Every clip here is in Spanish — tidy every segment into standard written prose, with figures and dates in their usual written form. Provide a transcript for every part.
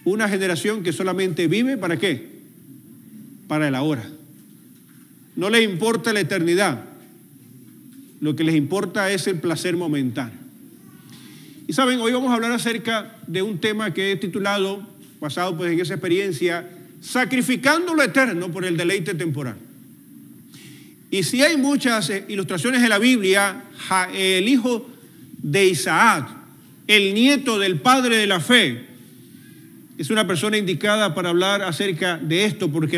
Una generación que solamente vive, ¿para qué? Para el ahora. No les importa la eternidad. Lo que les importa es el placer momentáneo. Y saben, hoy vamos a hablar acerca de un tema que he titulado, basado pues en esa experiencia, sacrificando lo eterno por el deleite temporal. Y si hay muchas ilustraciones en la Biblia, el hijo de Isaac, el nieto del padre de la fe, es una persona indicada para hablar acerca de esto, porque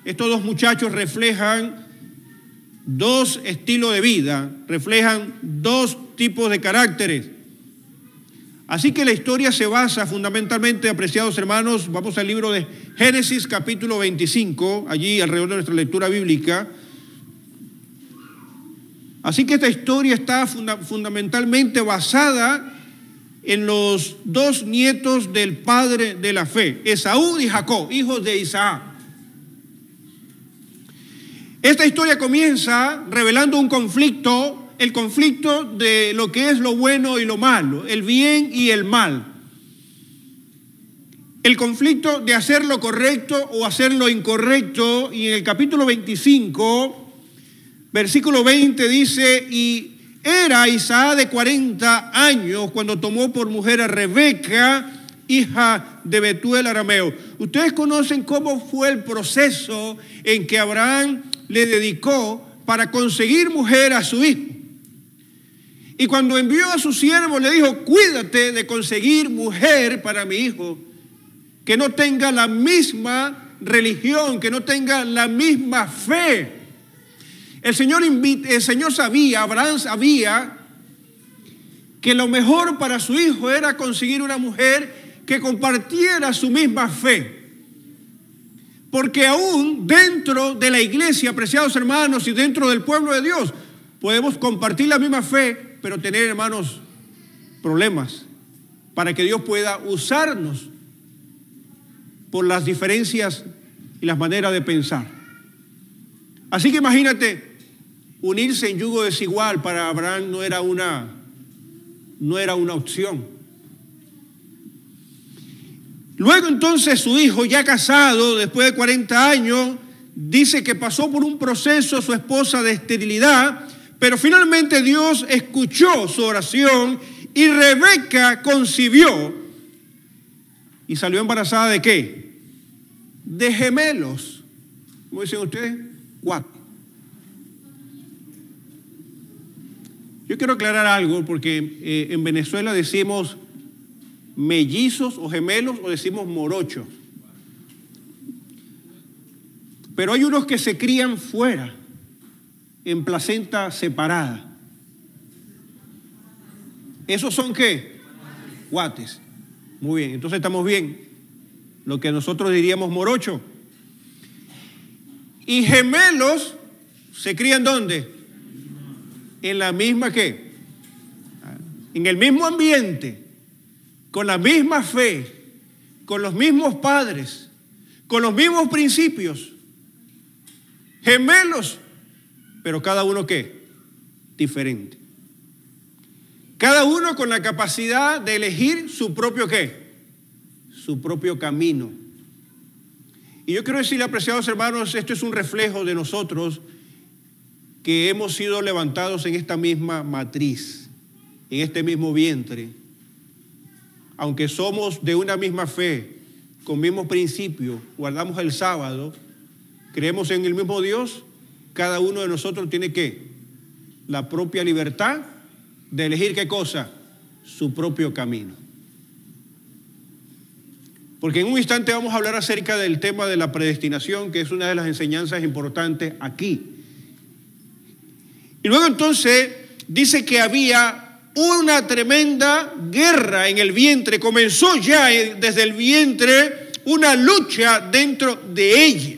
estos dos muchachos reflejan dos estilos de vida, reflejan dos tipos de caracteres. Así que la historia se basa fundamentalmente, apreciados hermanos, vamos al libro de Génesis capítulo 25, allí alrededor de nuestra lectura bíblica. Así que esta historia está fundamentalmente basada en los dos nietos del padre de la fe, Esaú y Jacob, hijos de Isaac. Esta historia comienza revelando un conflicto, el conflicto de lo que es lo bueno y lo malo, el bien y el mal. El conflicto de hacer lo correcto o hacer lo incorrecto. Y en el capítulo 25, versículo 20 dice: y era Isaac de 40 años cuando tomó por mujer a Rebeca, hija de Betuel arameo. Ustedes conocen cómo fue el proceso en que Abraham le dedicó para conseguir mujer a su hijo. Y cuando envió a su siervo le dijo: cuídate de conseguir mujer para mi hijo, que no tenga la misma religión, que no tenga la misma fe. El Señor sabía, Abraham sabía, que lo mejor para su hijo era conseguir una mujer que compartiera su misma fe. Porque aún dentro de la iglesia, apreciados hermanos, y dentro del pueblo de Dios, podemos compartir la misma fe, pero tener, hermanos, problemas, para que Dios pueda usarnos por las diferencias y las maneras de pensar. Así que imagínate, unirse en yugo desigual para Abraham no era una opción. Luego entonces su hijo, ya casado, después de 40 años, dice que pasó por un proceso su esposa de esterilidad, pero finalmente Dios escuchó su oración y Rebeca concibió. ¿Y salió embarazada de qué? De gemelos. ¿Cómo dicen ustedes? 4. Yo quiero aclarar algo, porque en Venezuela decimos mellizos o gemelos, o decimos morochos. Pero hay unos que se crían fuera, en placenta separada. ¿Esos son qué? Guates. Muy bien, entonces estamos bien. Lo que nosotros diríamos morocho. Y gemelos se crían ¿dónde? En la misma ¿qué? En el mismo ambiente, con la misma fe, con los mismos padres, con los mismos principios. Gemelos, pero cada uno ¿qué? Diferente. Cada uno con la capacidad de elegir su propio ¿qué? Su propio camino. Y yo quiero decirle, apreciados hermanos, esto es un reflejo de nosotros que hemos sido levantados en esta misma matriz, en este mismo vientre. Aunque somos de una misma fe, con mismos principios, guardamos el sábado, creemos en el mismo Dios, cada uno de nosotros tiene ¿qué? La propia libertad de elegir ¿qué cosa? Su propio camino. Porque en un instante vamos a hablar acerca del tema de la predestinación, que es una de las enseñanzas importantes aquí. Y luego entonces dice que había una tremenda guerra en el vientre. Comenzó ya desde el vientre una lucha dentro de ella.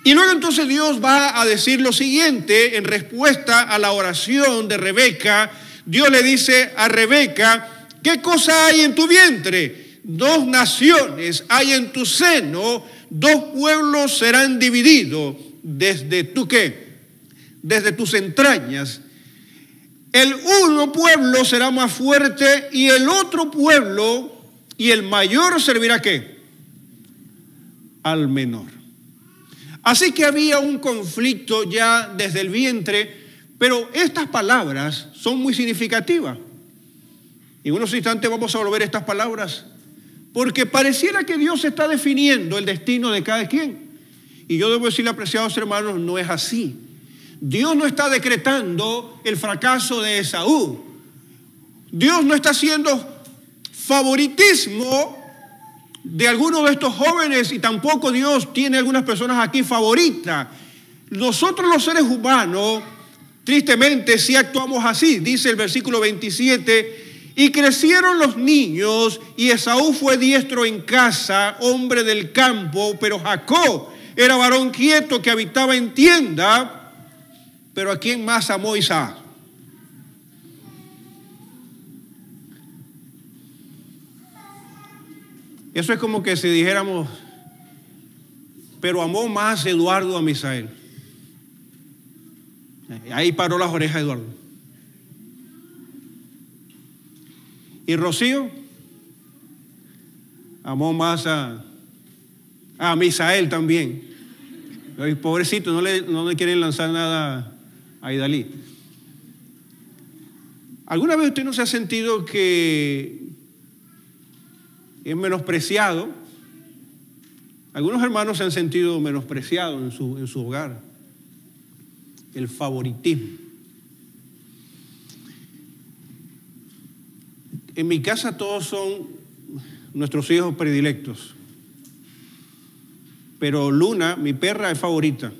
Y luego entonces Dios va a decir lo siguiente en respuesta a la oración de Rebeca. Dios le dice a Rebeca: ¿qué cosa hay en tu vientre? 2 naciones hay en tu seno, 2 pueblos serán divididos desde tu ¿qué? Desde tus entrañas. El uno pueblo será más fuerte y el otro pueblo y el mayor servirá ¿qué? Al menor. Así que había un conflicto ya desde el vientre, pero estas palabras son muy significativas. En unos instantes vamos a volver a estas palabras, porque pareciera que Dios está definiendo el destino de cada quien. Y yo debo decirle, apreciados hermanos, no es así. Dios no está decretando el fracaso de Esaú. Dios no está haciendo favoritismo de algunos de estos jóvenes, y tampoco Dios tiene algunas personas aquí favoritas. Nosotros los seres humanos, tristemente, sí actuamos así. Dice el versículo 27, y crecieron los niños, y Esaú fue diestro en casa, hombre del campo, pero Jacob era varón quieto que habitaba en tienda. Pero ¿a quién más amó Isaac? Eso es como que si dijéramos, pero amó más Eduardo a Misael. Ahí paró las orejas Eduardo. Y Rocío amó más a Misael también. Ay, pobrecito, no le quieren lanzar nada a Idalí. ¿Alguna vez usted no se ha sentido que es menospreciado? Algunos hermanos se han sentido menospreciados en su hogar. El favoritismo. En mi casa todos son nuestros hijos predilectos. Pero Luna, mi perra, es favorita.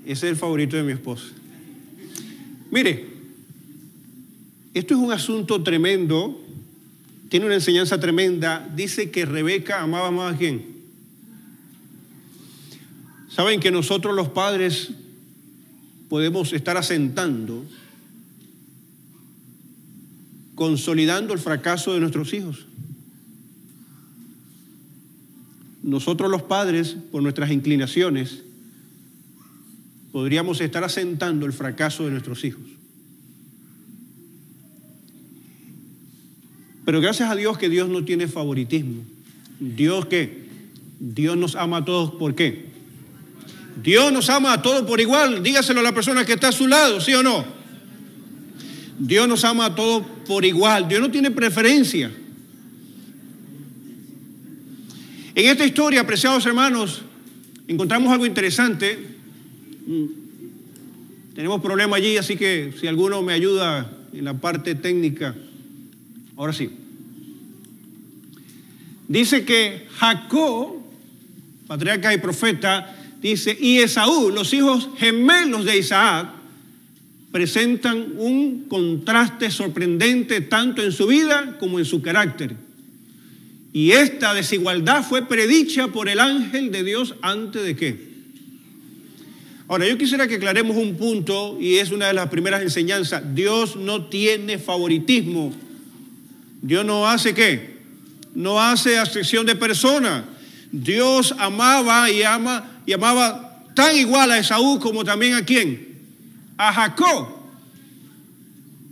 Ese es el favorito de mi esposa. Mire, esto es un asunto tremendo, tiene una enseñanza tremenda. Dice que Rebeca amaba más a ¿quién? Saben que nosotros los padres podemos estar asentando, consolidando el fracaso de nuestros hijos. Nosotros los padres, por nuestras inclinaciones, podríamos estar asentando el fracaso de nuestros hijos. Pero gracias a Dios que Dios no tiene favoritismo. ¿Dios qué? Dios nos ama a todos, ¿por qué? Dios nos ama a todos por igual. Dígaselo a la persona que está a su lado, ¿sí o no? Dios nos ama a todos por igual. Dios no tiene preferencia. En esta historia, apreciados hermanos, encontramos algo interesante. Tenemos problema allí, así que si alguno me ayuda en la parte técnica. Ahora sí. Dice que Jacob, patriarca y profeta, dice, y Esaú, los hijos gemelos de Isaac, presentan un contraste sorprendente tanto en su vida como en su carácter. Y esta desigualdad fue predicha por el ángel de Dios antes de qué. Ahora, yo quisiera que aclaremos un punto, y es una de las primeras enseñanzas. Dios no tiene favoritismo. Dios no hace ¿qué? No hace acepción de personas. Dios amaba y amaba tan igual a Esaú como también ¿a quién? A Jacob.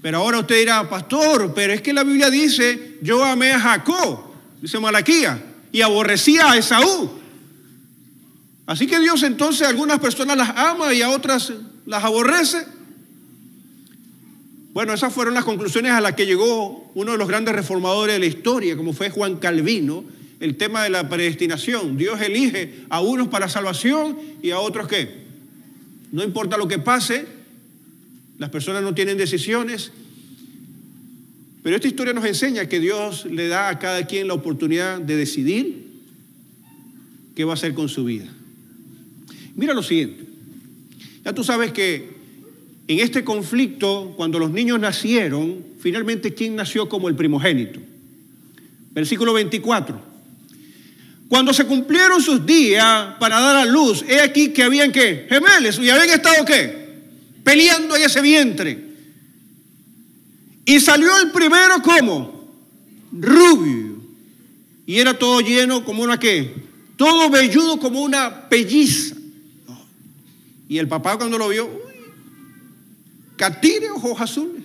Pero ahora usted dirá, pastor, pero es que la Biblia dice, yo amé a Jacob, dice Malaquías, y aborrecía a Esaú. Así que Dios entonces a algunas personas las ama y a otras las aborrece. Bueno, esas fueron las conclusiones a las que llegó uno de los grandes reformadores de la historia, como fue Juan Calvino, el tema de la predestinación. Dios elige a unos para salvación y a otros ¿qué? No importa lo que pase, las personas no tienen decisiones. Pero esta historia nos enseña que Dios le da a cada quien la oportunidad de decidir qué va a hacer con su vida. Mira lo siguiente. Ya tú sabes que en este conflicto, cuando los niños nacieron, finalmente, ¿quién nació como el primogénito? Versículo 24. Cuando se cumplieron sus días para dar a luz, he aquí que habían ¿qué? Gemelos. ¿Y habían estado qué? Peleando en ese vientre. Y salió el primero como rubio. Y era todo lleno como una ¿qué? Todo velludo como una pelliza. Y el papá cuando lo vio, catire, ojos azules.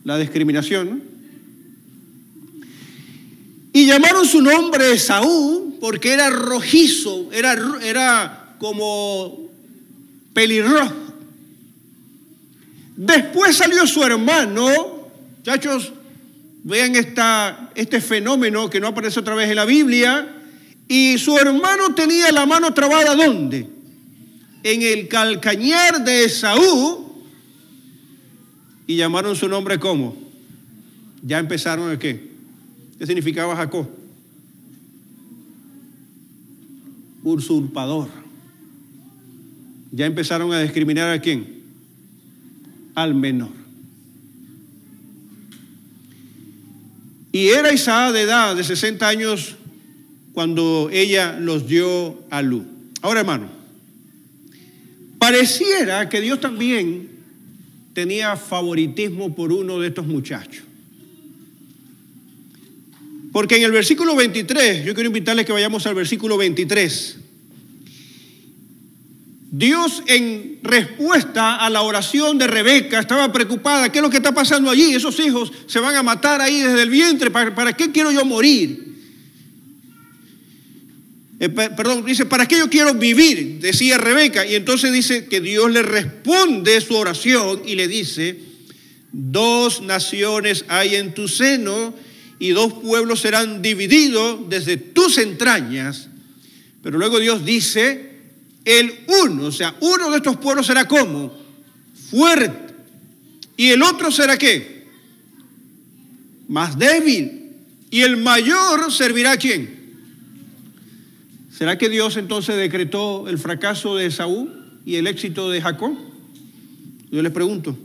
la discriminación, ¿no? Y llamaron su nombre Esaú porque era rojizo, era como pelirrojo. Después salió su hermano, muchachos, vean este fenómeno que no aparece otra vez en la Biblia, y su hermano tenía la mano trabada, ¿dónde? En el calcañar de Esaú, y llamaron su nombre ¿cómo? Ya empezaron ¿a qué? ¿Qué significaba Jacob? Usurpador. Ya empezaron a discriminar ¿a quién? Al menor. Y era Isaac de edad de 60 años cuando ella los dio a luz. Ahora, hermano, pareciera que Dios también tenía favoritismo por uno de estos muchachos. Porque en el versículo 23, yo quiero invitarles que vayamos al versículo 23. Dios, en respuesta a la oración de Rebeca, estaba preocupada. ¿Qué es lo que está pasando allí? Esos hijos se van a matar ahí desde el vientre. ¿Para qué quiero yo morir? Dice, ¿para qué yo quiero vivir? Decía Rebeca. Y entonces dice que Dios le responde su oración y le dice, 2 naciones hay en tu seno y 2 pueblos serán divididos desde tus entrañas. Pero luego Dios dice, el uno, o sea, uno de estos pueblos será ¿cómo? Fuerte. Y el otro será ¿qué? Más débil. Y el mayor servirá ¿a quién? ¿Será que Dios entonces decretó el fracaso de Esaú y el éxito de Jacob? Yo les pregunto.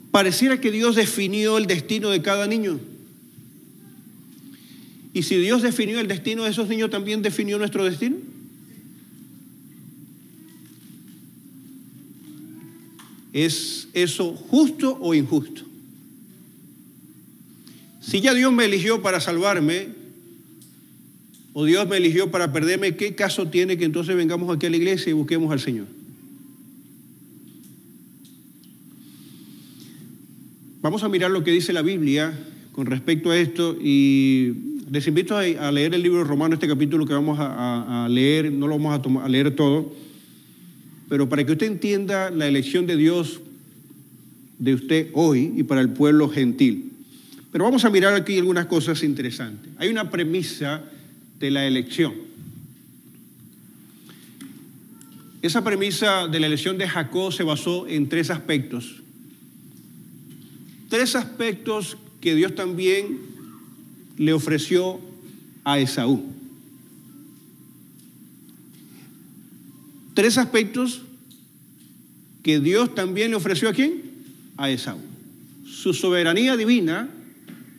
Pareciera que Dios definió el destino de cada niño. Y si Dios definió el destino de esos niños, ¿también definió nuestro destino? ¿Es eso justo o injusto? Si ya Dios me eligió para salvarme, o Dios me eligió para perderme, ¿qué caso tiene que entonces vengamos aquí a la iglesia y busquemos al Señor? Vamos a mirar lo que dice la Biblia con respecto a esto y les invito a leer el libro de Romanos, este capítulo que vamos a leer, no lo vamos a leer todo, pero para que usted entienda la elección de Dios de usted hoy y para el pueblo gentil. Pero vamos a mirar aquí algunas cosas interesantes. Hay una premisa de la elección. Esa premisa de la elección de Jacob se basó en 3 aspectos. 3 aspectos que Dios también le ofreció a Esaú. 3 aspectos que Dios también le ofreció ¿a quién? A Esaú. Su soberanía divina,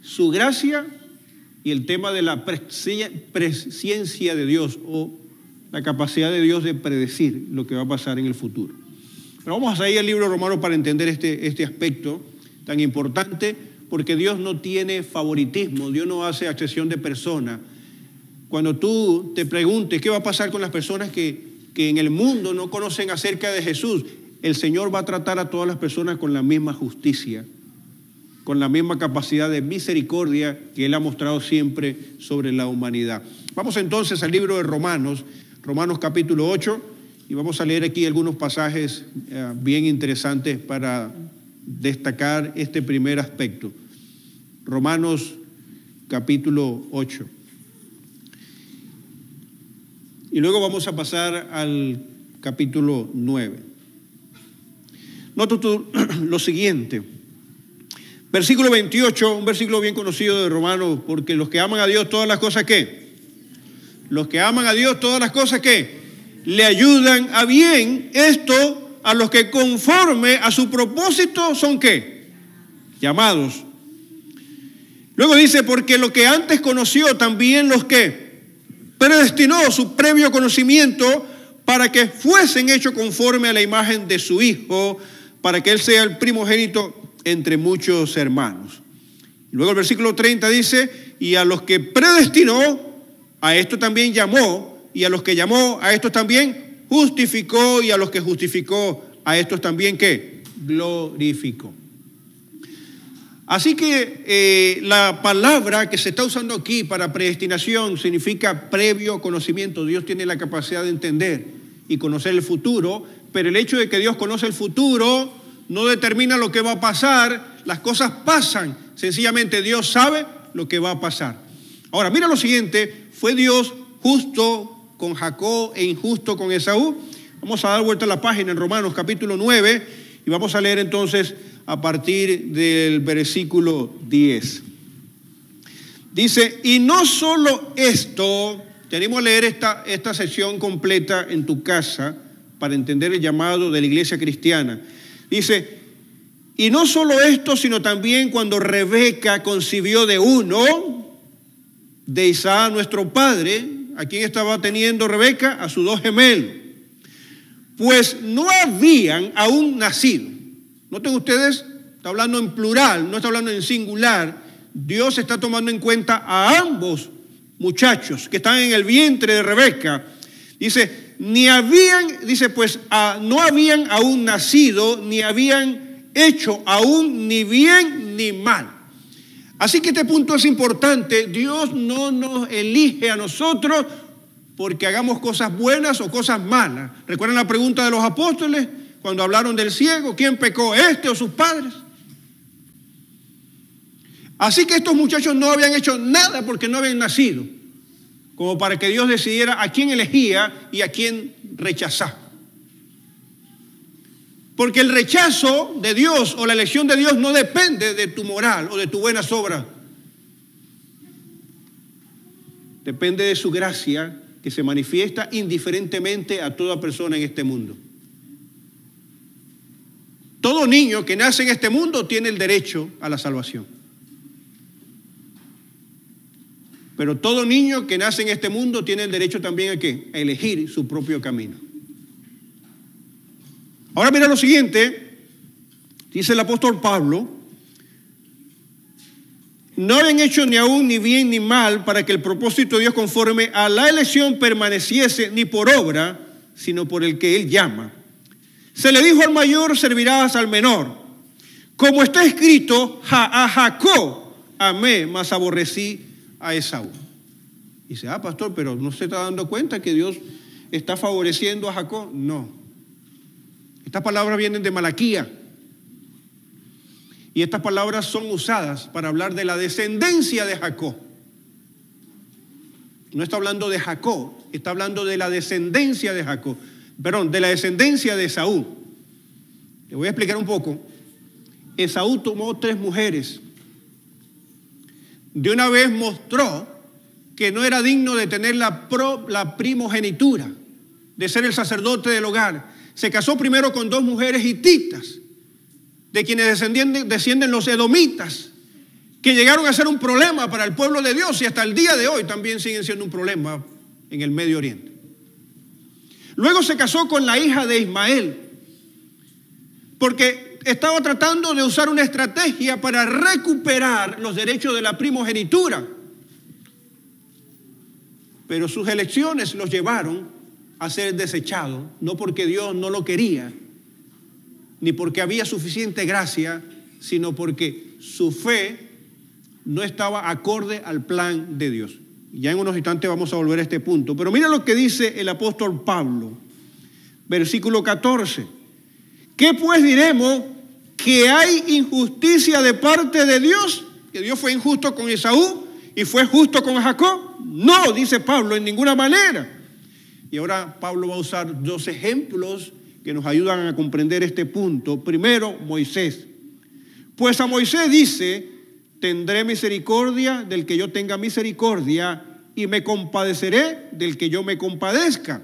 su gracia y el tema de la presciencia de Dios o la capacidad de Dios de predecir lo que va a pasar en el futuro. Pero vamos a ir al libro de Romanos para entender este aspecto tan importante, porque Dios no tiene favoritismo, Dios no hace excepción de persona. Cuando tú te preguntes qué va a pasar con las personas que en el mundo no conocen acerca de Jesús, el Señor va a tratar a todas las personas con la misma justicia, con la misma capacidad de misericordia que Él ha mostrado siempre sobre la humanidad. Vamos entonces al libro de Romanos, Romanos capítulo 8, y vamos a leer aquí algunos pasajes bien interesantes para destacar este primer aspecto. Romanos capítulo 8. Y luego vamos a pasar al capítulo 9. Nota tú lo siguiente. Versículo 28, un versículo bien conocido de Romanos, porque los que aman a Dios, todas las cosas ¿qué? Los que aman a Dios, todas las cosas ¿qué? Le ayudan a bien. Esto a los que conforme a su propósito son ¿qué? Llamados. Luego dice, porque lo que antes conoció también los que predestinó su previo conocimiento para que fuesen hechos conforme a la imagen de su Hijo, para que Él sea el primogénito entre muchos hermanos. Luego el versículo 30 dice, y a los que predestinó, a esto también llamó, y a los que llamó, a estos también justificó, y a los que justificó, a estos también, ¿qué? Glorificó. Así que la palabra que se está usando aquí para predestinación significa previo conocimiento. Dios tiene la capacidad de entender y conocer el futuro, pero el hecho de que Dios conoce el futuro no determina lo que va a pasar. Las cosas pasan, sencillamente Dios sabe lo que va a pasar. Ahora, mira lo siguiente: ¿fue Dios justo con Jacob e injusto con Esaú? Vamos a dar vuelta a la página en Romanos capítulo 9 y vamos a leer entonces a partir del versículo 10. Dice, y no solo esto, tenemos que leer esta sección completa en tu casa para entender el llamado de la iglesia cristiana. Dice, y no solo esto, sino también cuando Rebeca concibió de uno, de Isaac nuestro padre. ¿A quién estaba teniendo Rebeca? A sus dos gemelos. Pues no habían aún nacido. Noten ustedes, está hablando en plural, no está hablando en singular. Dios está tomando en cuenta a ambos muchachos que están en el vientre de Rebeca. Dice, pues no habían aún nacido, ni habían hecho aún ni bien ni mal. Así que este punto es importante. Dios no nos elige a nosotros porque hagamos cosas buenas o cosas malas. ¿Recuerdan la pregunta de los apóstoles cuando hablaron del ciego? ¿Quién pecó, este o sus padres? Así que estos muchachos no habían hecho nada porque no habían nacido, como para que Dios decidiera a quién elegía y a quién rechazaba. Porque el rechazo de Dios o la elección de Dios no depende de tu moral o de tu buenas obras. Depende de su gracia que se manifiesta indiferentemente a toda persona en este mundo. Todo niño que nace en este mundo tiene el derecho a la salvación. Pero todo niño que nace en este mundo tiene el derecho también ¿a qué? A elegir su propio camino. Ahora mira lo siguiente, dice el apóstol Pablo, no habían hecho ni aún ni bien ni mal para que el propósito de Dios conforme a la elección permaneciese ni por obra, sino por el que Él llama. Se le dijo al mayor, servirás al menor. Como está escrito, a Jacob amé, mas aborrecí a Esaú. Dice, pastor, pero ¿no se está dando cuenta que Dios está favoreciendo a Jacob? No. Estas palabras vienen de Malaquía. Y estas palabras son usadas para hablar de la descendencia de Jacob. No está hablando de Jacob, está hablando de la descendencia de Jacob. Perdón, de la descendencia de Esaú. Le voy a explicar un poco. Esaú tomó 3 mujeres. De una vez mostró que no era digno de tener la primogenitura, de ser el sacerdote del hogar. Se casó primero con 2 mujeres hititas, de quienes descienden los edomitas, que llegaron a ser un problema para el pueblo de Dios y hasta el día de hoy también siguen siendo un problema en el Medio Oriente. Luego se casó con la hija de Ismael, porque estaba tratando de usar una estrategia para recuperar los derechos de la primogenitura. Pero sus elecciones los llevaron a ser desechado, no porque Dios no lo quería, ni porque había suficiente gracia, sino porque su fe no estaba acorde al plan de Dios. Ya en unos instantes vamos a volver a este punto. Pero mira lo que dice el apóstol Pablo, versículo 14. ¿Qué pues diremos? ¿Que hay injusticia de parte de Dios? ¿Que Dios fue injusto con Esaú y fue justo con Jacob? No, dice Pablo, en ninguna manera. Y ahora Pablo va a usar 2 ejemplos que nos ayudan a comprender este punto. Primero, Moisés. Pues a Moisés dice, tendré misericordia del que yo tenga misericordia y me compadeceré del que yo me compadezca.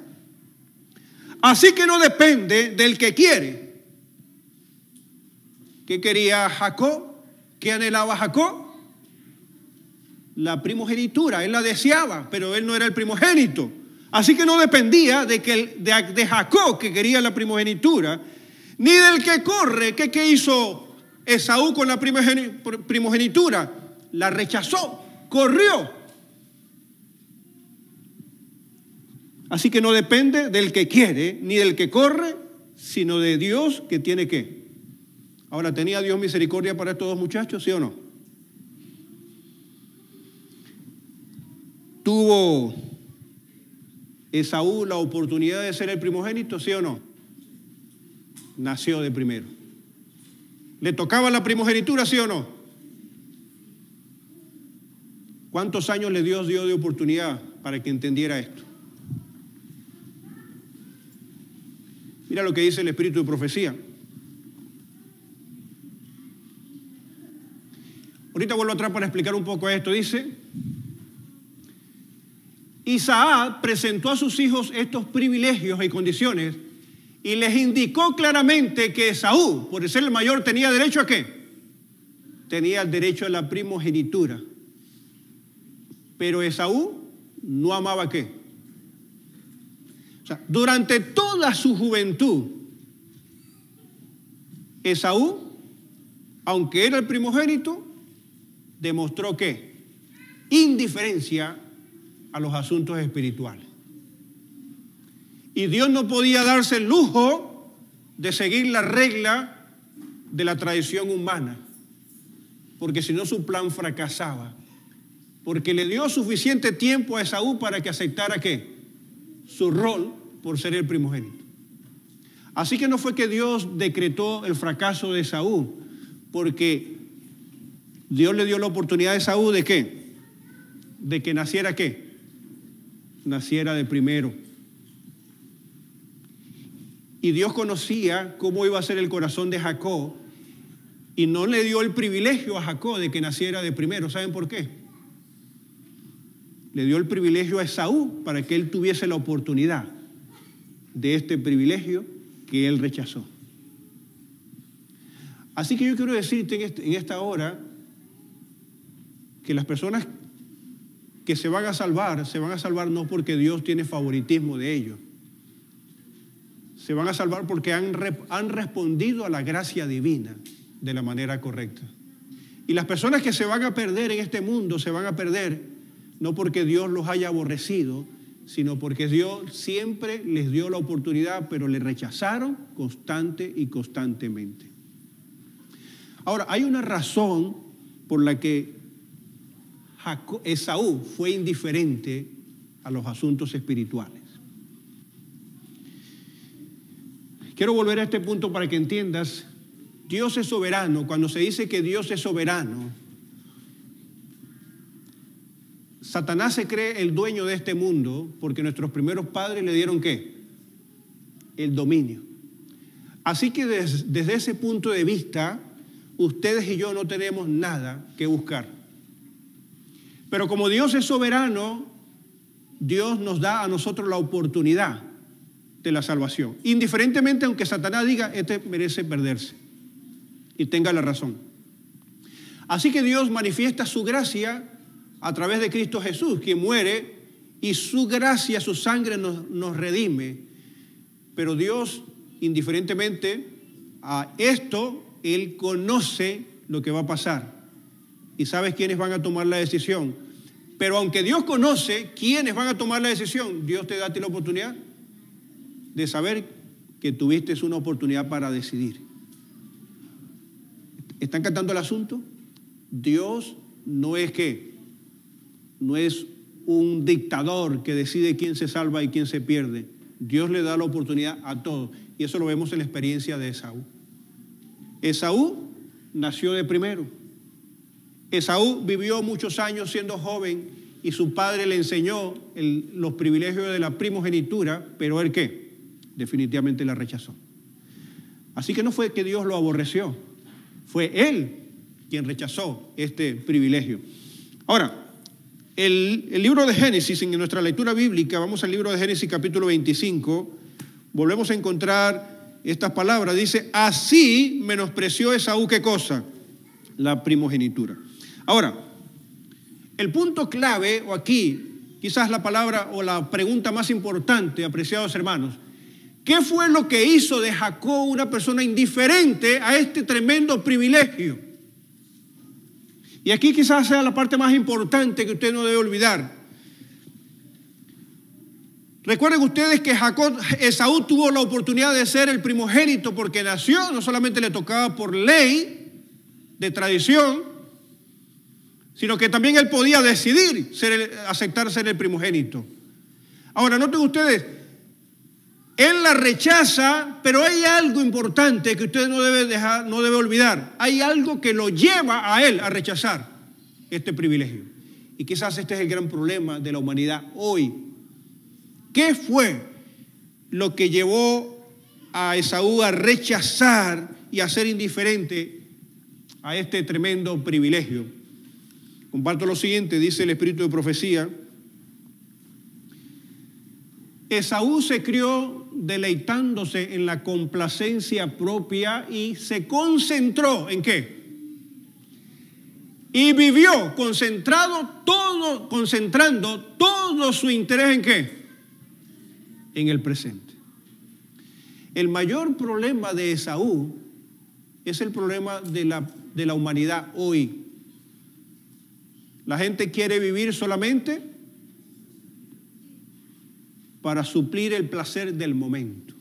Así que no depende del que quiere. ¿Qué quería Jacob? ¿Qué anhelaba Jacob? La primogenitura. Él la deseaba, pero él no era el primogénito. Así que no dependía de Jacob, que quería la primogenitura, ni del que corre. ¿Qué hizo Esaú con la primogenitura? La rechazó, corrió. Así que no depende del que quiere ni del que corre, sino de Dios que tiene que. Ahora, ¿tenía Dios misericordia para estos dos muchachos, sí o no? ¿Tuvo Esaú la oportunidad de ser el primogénito, sí o no? Nació de primero. ¿Le tocaba la primogenitura, sí o no? ¿Cuántos años le dio Dios de oportunidad para que entendiera esto? Mira lo que dice el espíritu de profecía. Ahorita vuelvo atrás para explicar un poco esto. Dice: Isaac presentó a sus hijos estos privilegios y condiciones y les indicó claramente que Esaú, por ser el mayor, tenía derecho ¿a qué? Tenía el derecho a la primogenitura. Pero Esaú no amaba ¿qué? O sea, durante toda su juventud, Esaú, aunque era el primogénito, demostró ¿qué? Indiferencia a los asuntos espirituales. Y Dios no podía darse el lujo de seguir la regla de la tradición humana, porque si no su plan fracasaba, porque le dio suficiente tiempo a Esaú para que aceptara ¿qué? Su rol por ser el primogénito. Así que no fue que Dios decretó el fracaso de Esaú, porque Dios le dio la oportunidad a Esaú ¿de qué? De que naciera ¿qué? Naciera de primero. Y Dios conocía cómo iba a ser el corazón de Jacob y no le dio el privilegio a Jacob de que naciera de primero. ¿Saben por qué? Le dio el privilegio a Esaú para que él tuviese la oportunidad de este privilegio que él rechazó. Así que yo quiero decirte en esta hora que las personas que se van a salvar no porque Dios tiene favoritismo de ellos. Se van a salvar porque han respondido a la gracia divina de la manera correcta. Y las personas que se van a perder en este mundo se van a perder no porque Dios los haya aborrecido, sino porque Dios siempre les dio la oportunidad, pero le rechazaron constante y constantemente. Ahora, hay una razón por la que Esaú fue indiferente a los asuntos espirituales. Quiero volver a este punto para que entiendas. Dios es soberano. Cuando se dice que Dios es soberano, Satanás se cree el dueño de este mundo porque nuestros primeros padres le dieron ¿qué? El dominio. Así que desde ese punto de vista, ustedes y yo no tenemos nada que buscar. Pero como Dios es soberano, Dios nos da a nosotros la oportunidad de la salvación. Indiferentemente, aunque Satanás diga, este merece perderse. Y tenga la razón. Así que Dios manifiesta su gracia a través de Cristo Jesús, quien muere, y su gracia, su sangre nos redime. Pero Dios, indiferentemente a esto, Él conoce lo que va a pasar. Y sabes quiénes van a tomar la decisión. Pero aunque Dios conoce quiénes van a tomar la decisión, Dios te da a ti la oportunidad de saber que tuviste una oportunidad para decidir. ¿Están captando el asunto? Dios no es ¿qué? No es un dictador que decide quién se salva y quién se pierde. Dios le da la oportunidad a todos. Y eso lo vemos en la experiencia de Esaú. Esaú nació de primero. Esaú vivió muchos años siendo joven y su padre le enseñó los privilegios de la primogenitura, pero él ¿qué? Definitivamente la rechazó. Así que no fue que Dios lo aborreció, fue él quien rechazó este privilegio. Ahora, el libro de Génesis, en nuestra lectura bíblica, vamos al libro de Génesis capítulo 25, volvemos a encontrar estas palabras. Dice, así menospreció Esaú, ¿qué cosa? La primogenitura. Ahora, el punto clave, o aquí, quizás la palabra o la pregunta más importante, apreciados hermanos, ¿qué fue lo que hizo de Jacob una persona indiferente a este tremendo privilegio? Y aquí quizás sea la parte más importante que usted no debe olvidar. Recuerden ustedes que Esaú tuvo la oportunidad de ser el primogénito porque nació, no solamente le tocaba por ley de tradición, sino que también él podía decidir aceptar ser el primogénito. Ahora, noten ustedes, él la rechaza, pero hay algo importante que usted no debe olvidar. Hay algo que lo lleva a él a rechazar este privilegio. Y quizás este es el gran problema de la humanidad hoy. ¿Qué fue lo que llevó a Esaú a rechazar y a ser indiferente a este tremendo privilegio? Comparto lo siguiente, dice el espíritu de profecía. Esaú se crió deleitándose en la complacencia propia y se concentró ¿en qué? Y vivió concentrando todo su interés ¿en qué? En el presente. El mayor problema de Esaú es el problema de la humanidad hoy. La gente quiere vivir solamente para suplir el placer del momento.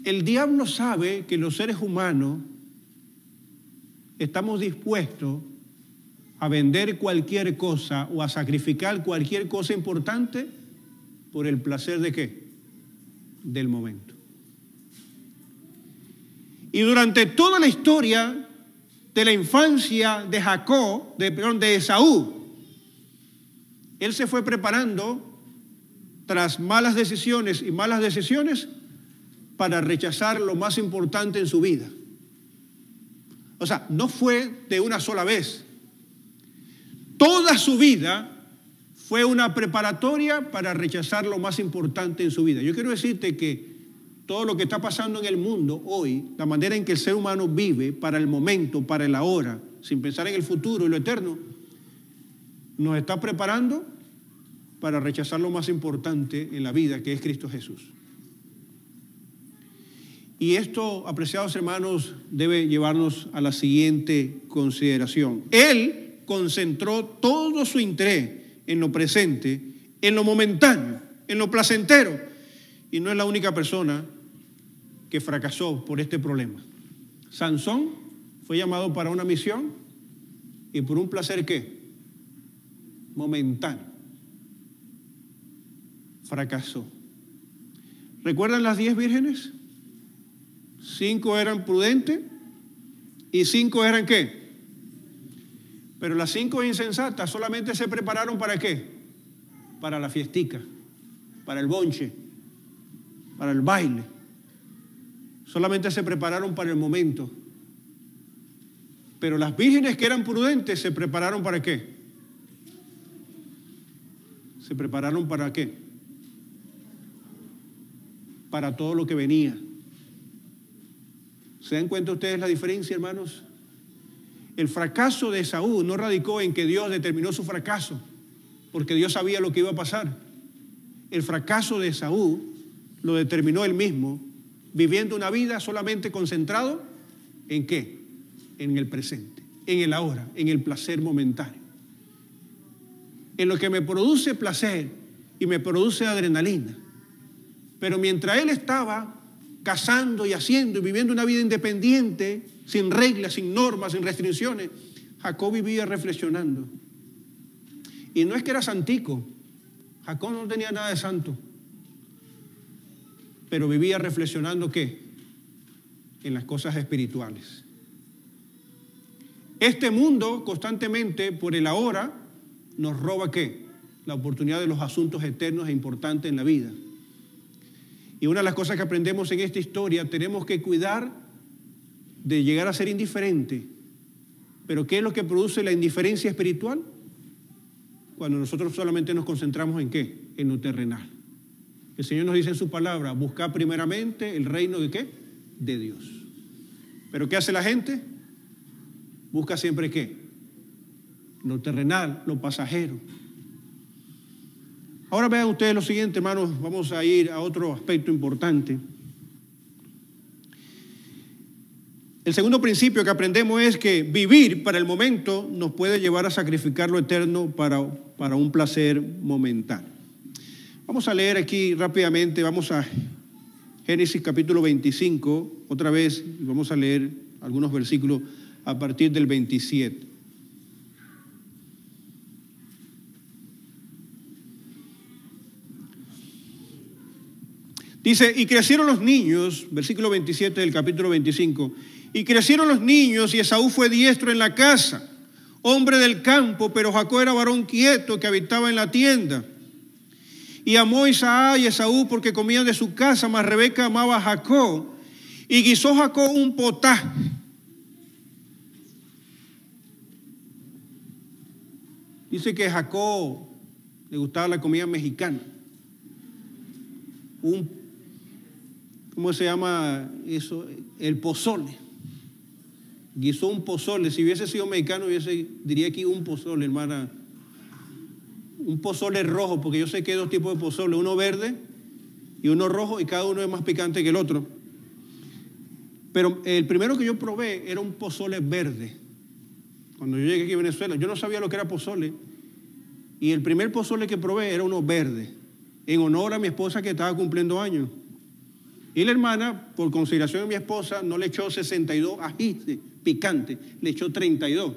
El diablo sabe que los seres humanos estamos dispuestos a vender cualquier cosa o a sacrificar cualquier cosa importante por el placer ¿de qué? Del momento. Y durante toda la historia de la infancia de Esaú, él se fue preparando tras malas decisiones para rechazar lo más importante en su vida. O sea, no fue de una sola vez. Toda su vida fue una preparatoria para rechazar lo más importante en su vida. Yo quiero decirte que todo lo que está pasando en el mundo hoy, la manera en que el ser humano vive para el momento, para el ahora, sin pensar en el futuro y lo eterno, nos está preparando para rechazar lo más importante en la vida, que es Cristo Jesús. Y esto, apreciados hermanos, debe llevarnos a la siguiente consideración. Él concentró todo su interés en lo presente, en lo momentáneo, en lo placentero, y no es la única persona que fracasó por este problema. Sansón fue llamado para una misión y por un placer ¿qué? Momentáneo. Fracasó. ¿Recuerdan las 10 vírgenes? 5 eran prudentes y 5 eran ¿qué? Pero las 5 insensatas solamente se prepararon ¿para qué? Para la fiestica, para el bonche, para el baile. Solamente se prepararon para el momento. Pero las vírgenes que eran prudentes se prepararon ¿para qué? Se prepararon ¿para qué? Para todo lo que venía. ¿Se dan cuenta ustedes la diferencia, hermanos? El fracaso de Esaú no radicó en que Dios determinó su fracaso, porque Dios sabía lo que iba a pasar. El fracaso de Esaú lo determinó él mismo, viviendo una vida solamente concentrado ¿en qué? En el presente, en el ahora, en el placer momentáneo. En lo que me produce placer y me produce adrenalina. Pero mientras él estaba cazando y haciendo y viviendo una vida independiente, sin reglas, sin normas, sin restricciones, Jacob vivía reflexionando. Y no es que era santico, Jacob no tenía nada de santo, pero vivía reflexionando ¿qué? En las cosas espirituales. Este mundo constantemente, por el ahora, nos roba ¿qué? La oportunidad de los asuntos eternos e importantes en la vida. Y una de las cosas que aprendemos en esta historia, tenemos que cuidar de llegar a ser indiferente. Pero ¿qué es lo que produce la indiferencia espiritual? Cuando nosotros solamente nos concentramos ¿en qué? En lo terrenal. El Señor nos dice en su palabra, buscar primeramente el reino ¿de qué? De Dios. ¿Pero qué hace la gente? Busca siempre ¿qué? Lo terrenal, lo pasajero. Ahora vean ustedes lo siguiente, hermanos, vamos a ir a otro aspecto importante. El segundo principio que aprendemos es que vivir para el momento nos puede llevar a sacrificar lo eterno para un placer momentáneo. Vamos a leer aquí rápidamente, vamos a Génesis capítulo 25, otra vez, y vamos a leer algunos versículos a partir del 27. Dice, y crecieron los niños, versículo 27 del capítulo 25, y crecieron los niños y Esaú fue diestro en la casa, hombre del campo, pero Jacob era varón quieto que habitaba en la tienda. Y amó Isaac y Esaú porque comían de su casa, mas Rebeca amaba a Jacob, y guisó Jacob un potaje. Dice que a Jacob le gustaba la comida mexicana. ¿Cómo se llama eso? El pozole. Guisó un pozole. Si hubiese sido mexicano, diría aquí un pozole, hermana. Un pozole rojo, porque yo sé que hay dos tipos de pozole, uno verde y uno rojo, y cada uno es más picante que el otro. Pero el primero que yo probé era un pozole verde. Cuando yo llegué aquí a Venezuela, yo no sabía lo que era pozole. Y el primer pozole que probé era uno verde, en honor a mi esposa que estaba cumpliendo años. Y la hermana, por consideración de mi esposa, no le echó 62 ají picante, le echó 32.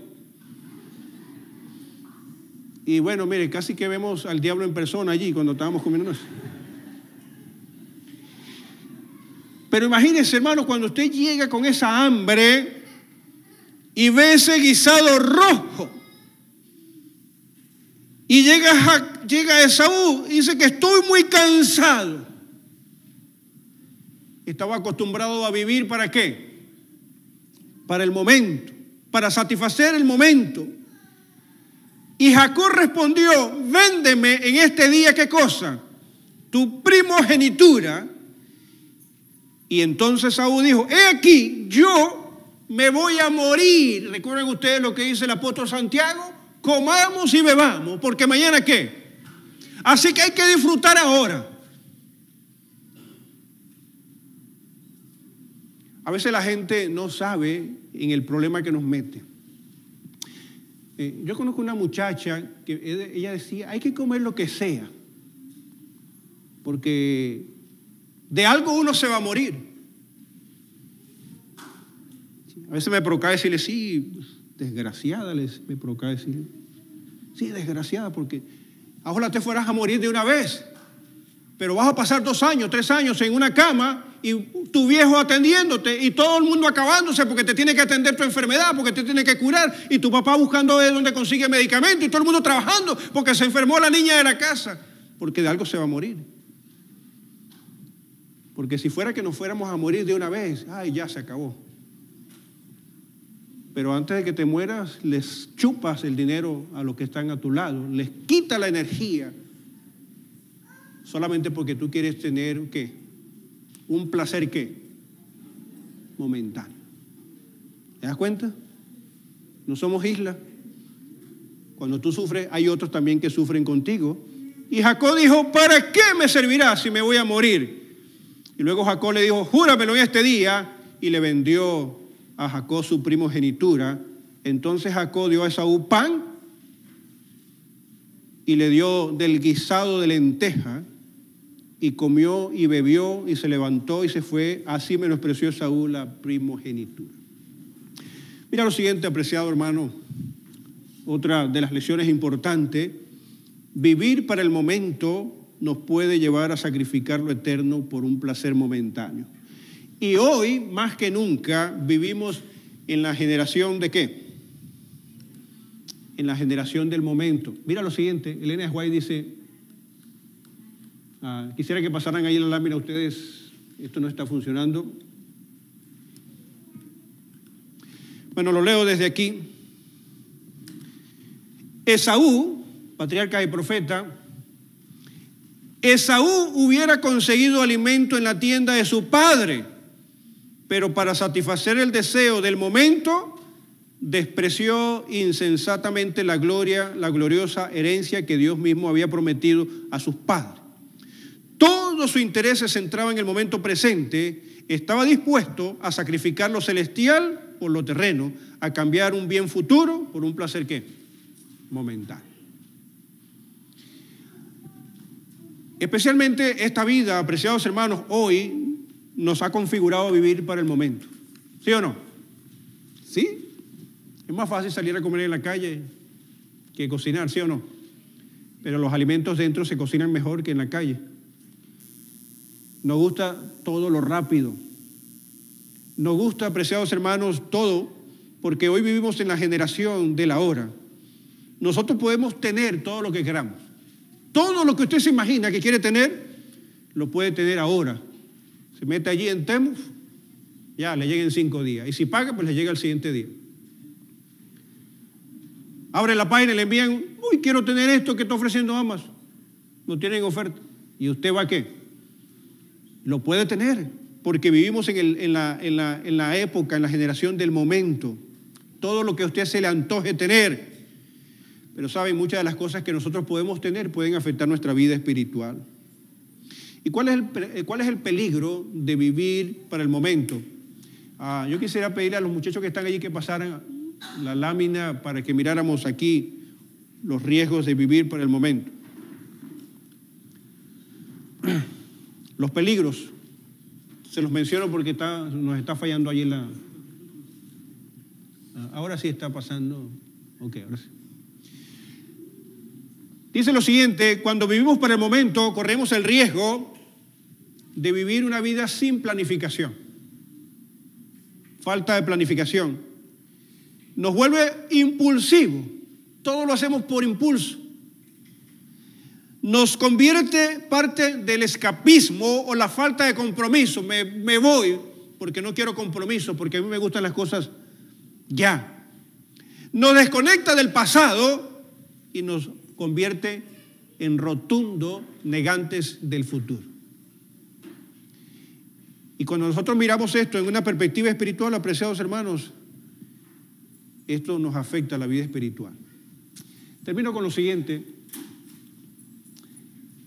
Y bueno, mire, casi que vemos al diablo en persona allí cuando estábamos comiendo eso. Pero imagínense, hermano, cuando usted llega con esa hambre y ve ese guisado rojo, y llega Esaú y dice que estoy muy cansado. Estaba acostumbrado a vivir ¿para qué? Para el momento, para satisfacer el momento. Y Jacob respondió, véndeme en este día, ¿qué cosa? Tu primogenitura. Y entonces Esaú dijo, he aquí, yo me voy a morir. ¿Recuerdan ustedes lo que dice el apóstol Santiago? Comamos y bebamos, porque mañana ¿qué? Así que hay que disfrutar ahora. A veces la gente no sabe en el problema que nos mete. Yo conozco una muchacha que ella decía, hay que comer lo que sea, porque de algo uno se va a morir. A veces me provoca decirle, sí, desgraciada, me provoca decirle, sí, desgraciada, porque ojalá te fueras a morir de una vez, pero vas a pasar 2 años, 3 años en una cama y tu viejo atendiéndote y todo el mundo acabándose porque te tiene que atender tu enfermedad, porque te tiene que curar, y tu papá buscando de dónde consigue medicamento y todo el mundo trabajando porque se enfermó la niña de la casa, porque de algo se va a morir. Porque si fuera que nos fuéramos a morir de una vez, ay, ya se acabó. Pero antes de que te mueras, les chupas el dinero a los que están a tu lado, les quita la energía, solamente porque tú quieres tener, ¿qué? Un placer, ¿qué? Momentáneo. ¿Te das cuenta? No somos islas. Cuando tú sufres, hay otros también que sufren contigo. Y Jacob dijo, ¿para qué me servirá si me voy a morir? Y luego Jacob le dijo, júramelo en este día, y le vendió a Jacob su primogenitura. Entonces Jacob dio a Esaú pan y le dio del guisado de lenteja, y comió y bebió y se levantó y se fue. Así menospreció Esaú la primogenitura. Mira lo siguiente, apreciado hermano, otra de las lecciones importantes: vivir para el momento nos puede llevar a sacrificar lo eterno por un placer momentáneo. Y hoy, más que nunca, vivimos en la generación ¿de qué? En la generación del momento. Mira lo siguiente, Elena White dice, quisiera que pasaran ahí la lámina ustedes, esto no está funcionando. Bueno, lo leo desde aquí. Esaú, patriarca y profeta, Esaú hubiera conseguido alimento en la tienda de su padre, pero para satisfacer el deseo del momento, despreció insensatamente la gloriosa herencia que Dios mismo había prometido a sus padres. Todo su interés se centraba en el momento presente estaba dispuesto a sacrificar lo celestial por lo terreno, a cambiar un bien futuro por un placer ¿qué? Momentáneo. Especialmente esta vida, apreciados hermanos, hoy nos ha configurado a vivir para el momento. ¿Sí o no? ¿Sí? Es más fácil salir a comer en la calle que cocinar, ¿sí o no? Pero los alimentos dentro se cocinan mejor que en la calle. Nos gusta todo lo rápido. Nos gusta, apreciados hermanos, todo, porque hoy vivimos en la generación de la hora. Nosotros podemos tener todo lo que queramos. Todo lo que usted se imagina que quiere tener, lo puede tener ahora. Se mete allí en Temu, ya le llega en 5 días. Y si paga, pues le llega al siguiente día. Abre la página y le envían, uy, quiero tener esto que está ofreciendo Amazon. No tienen oferta. ¿Y usted va a qué? Lo puede tener, porque vivimos en la época, en la generación del momento. Todo lo que a usted se le antoje tener. Pero saben, muchas de las cosas que nosotros podemos tener pueden afectar nuestra vida espiritual. ¿Y cuál es el peligro de vivir para el momento? Yo quisiera pedirle a los muchachos que están allí que pasaran la lámina para que miráramos aquí los riesgos de vivir para el momento. Los peligros, se los menciono porque nos está fallando allí ahora sí está pasando. Ok, ahora sí. Dice lo siguiente: cuando vivimos para el momento, corremos el riesgo de vivir una vida sin planificación. Falta de planificación. Nos vuelve impulsivo. Todo lo hacemos por impulso. Nos convierte parte del escapismo o la falta de compromiso. Me voy porque no quiero compromiso, porque a mí me gustan las cosas ya. Nos desconecta del pasado y nos convierte en rotundo negantes del futuro. Y cuando nosotros miramos esto en una perspectiva espiritual, apreciados hermanos, esto nos afecta a la vida espiritual. Termino con lo siguiente.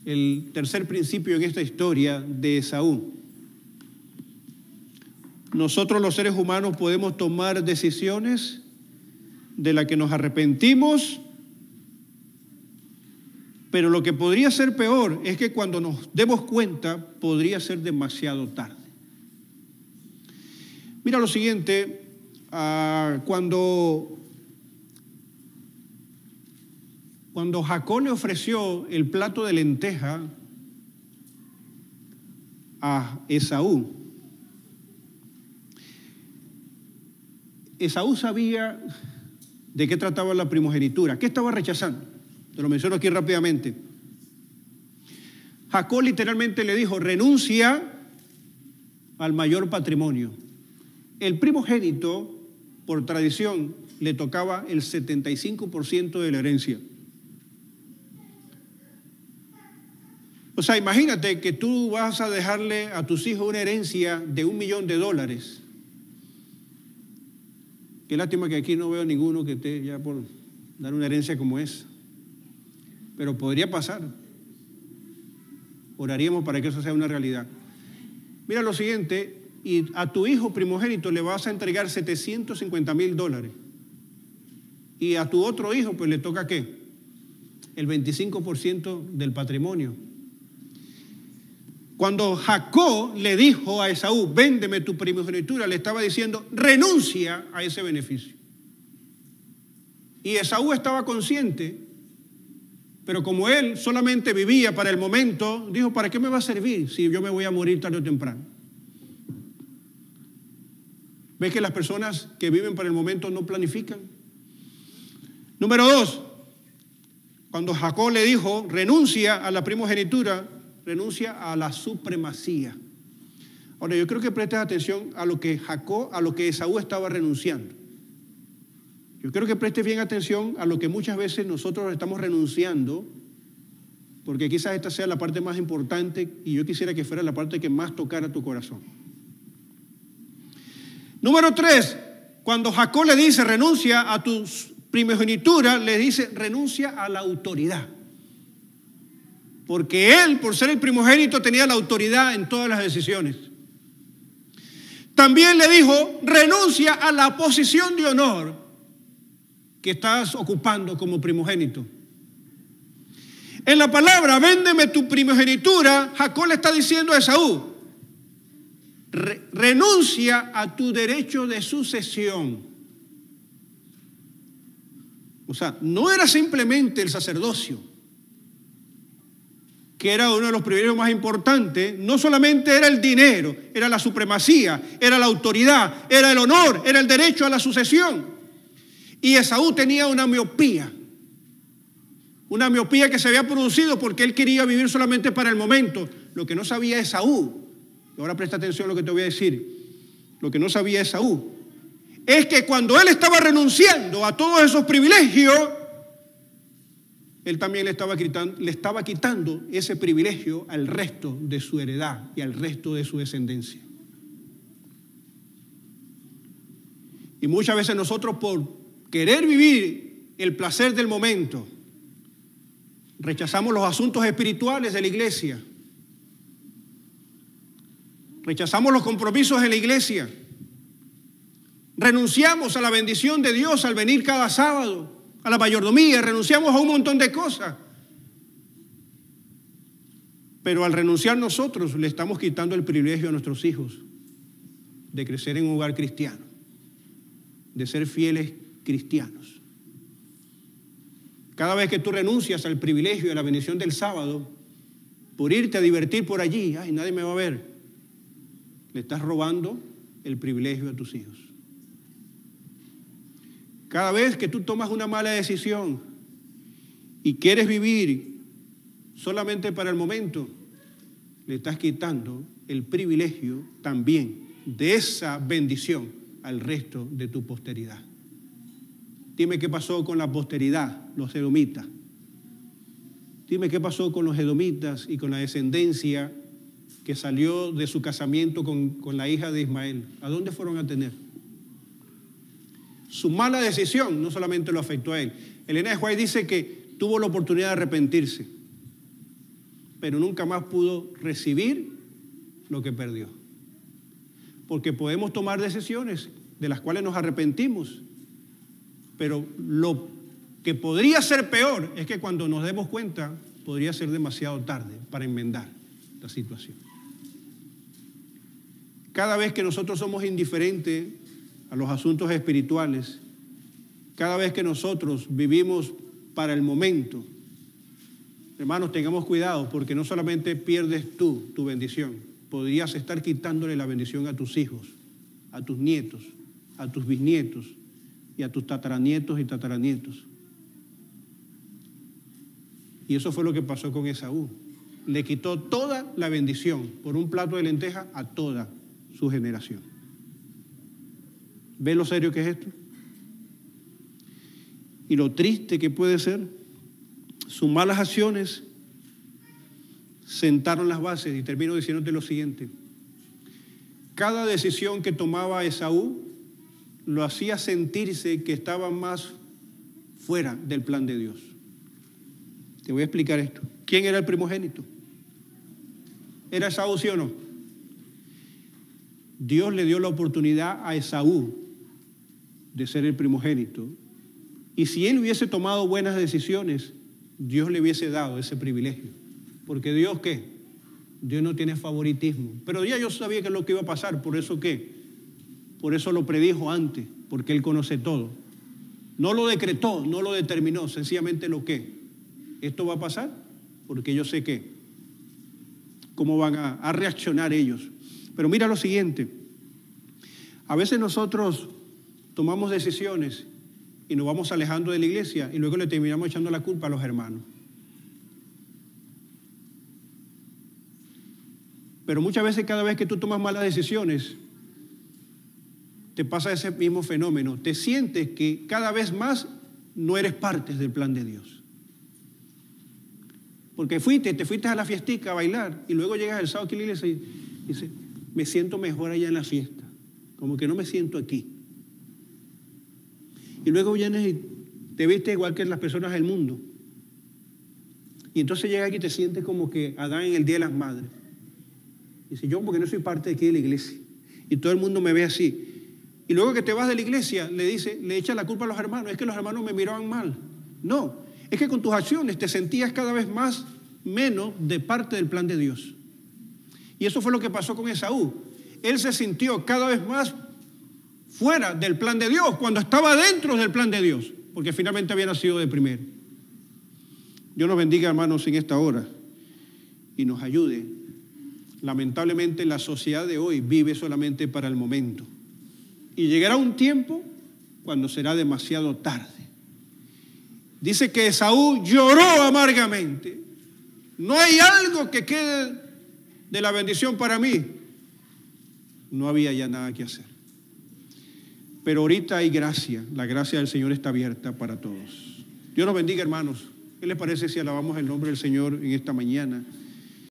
El tercer principio en esta historia de Esaú. Nosotros los seres humanos podemos tomar decisiones de las que nos arrepentimos, pero lo que podría ser peor es que cuando nos demos cuenta podría ser demasiado tarde. Mira lo siguiente, cuando Jacob le ofreció el plato de lenteja a Esaú, Esaú sabía de qué trataba la primogenitura. ¿Qué estaba rechazando? Te lo menciono aquí rápidamente. Jacob literalmente le dijo: renuncia al mayor patrimonio. El primogénito, por tradición, le tocaba el 75% de la herencia. O sea, imagínate que tú vas a dejarle a tus hijos una herencia de $1 millón. Qué lástima que aquí no veo ninguno que esté ya por dar una herencia como esa. Pero podría pasar. Oraríamos para que eso sea una realidad. Mira lo siguiente, y a tu hijo primogénito le vas a entregar $750,000. Y a tu otro hijo pues le toca ¿qué? El 25% del patrimonio. Cuando Jacob le dijo a Esaú: véndeme tu primogenitura, le estaba diciendo: renuncia a ese beneficio. Y Esaú estaba consciente, pero como él solamente vivía para el momento, dijo: ¿para qué me va a servir si yo me voy a morir tarde o temprano? ¿Ves que las personas que viven para el momento no planifican? Número 2, cuando Jacob le dijo: renuncia a la primogenitura, renuncia a la supremacía. Ahora, yo creo que prestes atención a lo que Esaú estaba renunciando. Yo creo que prestes bien atención a lo que muchas veces nosotros estamos renunciando, porque quizás esta sea la parte más importante y yo quisiera que fuera la parte que más tocara tu corazón. Número 3, cuando Jacob le dice: renuncia a tu primogenitura, le dice: renuncia a la autoridad. Porque él, por ser el primogénito, tenía la autoridad en todas las decisiones. también le dijo, renuncia a la posición de honor que estás ocupando como primogénito. En la palabra, véndeme tu primogenitura, Jacob le está diciendo a Esaú, renuncia a tu derecho de sucesión. O sea, no era simplemente el sacerdocio, que era uno de los privilegios más importantes. No solamente era el dinero, era la supremacía, era la autoridad, era el honor, era el derecho a la sucesión. Y Esaú tenía una miopía que se había producido porque él quería vivir solamente para el momento. Lo que no sabía Esaú, y ahora presta atención a lo que te voy a decir, lo que no sabía Esaú, es que cuando él estaba renunciando a todos esos privilegios, él también le estaba quitando ese privilegio al resto de su heredad y al resto de su descendencia. Y muchas veces nosotros, por querer vivir el placer del momento, rechazamos los asuntos espirituales de la iglesia, rechazamos los compromisos en la iglesia, renunciamos a la bendición de Dios al venir cada sábado, a la mayordomía, renunciamos a un montón de cosas. Pero al renunciar nosotros le estamos quitando el privilegio a nuestros hijos de crecer en un hogar cristiano, de ser fieles cristianos. Cada vez que tú renuncias al privilegio y a la bendición del sábado por irte a divertir por allí, ay, nadie me va a ver, le estás robando el privilegio a tus hijos. Cada vez que tú tomas una mala decisión y quieres vivir solamente para el momento, le estás quitando el privilegio también de esa bendición al resto de tu posteridad. Dime qué pasó con la posteridad, los edomitas. Dime qué pasó con los edomitas y con la descendencia que salió de su casamiento con la hija de Ismael. ¿A dónde fueron a tener? Su mala decisión no solamente lo afectó a él. Elena de White dice que tuvo la oportunidad de arrepentirse, pero nunca más pudo recibir lo que perdió. Porque podemos tomar decisiones de las cuales nos arrepentimos, pero lo que podría ser peor es que cuando nos demos cuenta podría ser demasiado tarde para enmendar la situación. Cada vez que nosotros somos indiferentes a los asuntos espirituales, cada vez que nosotros vivimos para el momento, hermanos, tengamos cuidado, porque no solamente pierdes tú tu bendición, podrías estar quitándole la bendición a tus hijos, a tus nietos, a tus bisnietos y a tus tataranietos y tataranietos. Y eso fue lo que pasó con Esaú. Le quitó toda la bendición por un plato de lentejas a toda su generación. ¿Ve lo serio que es esto? Y lo triste que puede ser. Sus malas acciones sentaron las bases, y termino diciéndote lo siguiente. Cada decisión que tomaba Esaú lo hacía sentirse que estaba más fuera del plan de Dios. Te voy a explicar esto. ¿Quién era el primogénito? ¿Era Esaú, sí o no? Dios le dio la oportunidad a Esaú de ser el primogénito. Y si él hubiese tomado buenas decisiones, Dios le hubiese dado ese privilegio. Porque Dios, ¿qué? Dios no tiene favoritismo. Pero ya yo sabía que es lo que iba a pasar. ¿Por eso qué? Por eso lo predijo antes, porque Él conoce todo. No lo decretó, no lo determinó, sencillamente lo que. Esto va a pasar porque yo sé que cómo van a reaccionar ellos. Pero mira lo siguiente. A veces nosotros tomamos decisiones y nos vamos alejando de la iglesia y luego le terminamos echando la culpa a los hermanos. Pero muchas veces, cada vez que tú tomas malas decisiones, te pasa ese mismo fenómeno. Te sientes que cada vez más no eres parte del plan de Dios. Porque te fuiste a la fiestica a bailar y luego llegas el sábado aquí a la iglesia y dices, me siento mejor allá en la fiesta. Como que no me siento aquí. Y luego vienes y te viste igual que las personas del mundo. Y entonces llegas aquí y te sientes como que Adán en el Día de las Madres. Dice, yo porque no soy parte de aquí de la iglesia. y todo el mundo me ve así. Y luego que te vas de la iglesia, le echas la culpa a los hermanos, es que los hermanos me miraban mal. No, es que con tus acciones te sentías cada vez menos de parte del plan de Dios. Y eso fue lo que pasó con Esaú. Él se sintió cada vez más fuera del plan de Dios, cuando estaba dentro del plan de Dios, porque finalmente había nacido de primero. Dios nos bendiga, hermanos, en esta hora y nos ayude. Lamentablemente la sociedad de hoy vive solamente para el momento. Y llegará un tiempo cuando será demasiado tarde. Dice que Esaú lloró amargamente. No hay algo que quede de la bendición para mí. No había ya nada que hacer. Pero ahorita hay gracia. La gracia del Señor está abierta para todos. Dios nos bendiga, hermanos. ¿Qué les parece si alabamos el nombre del Señor en esta mañana?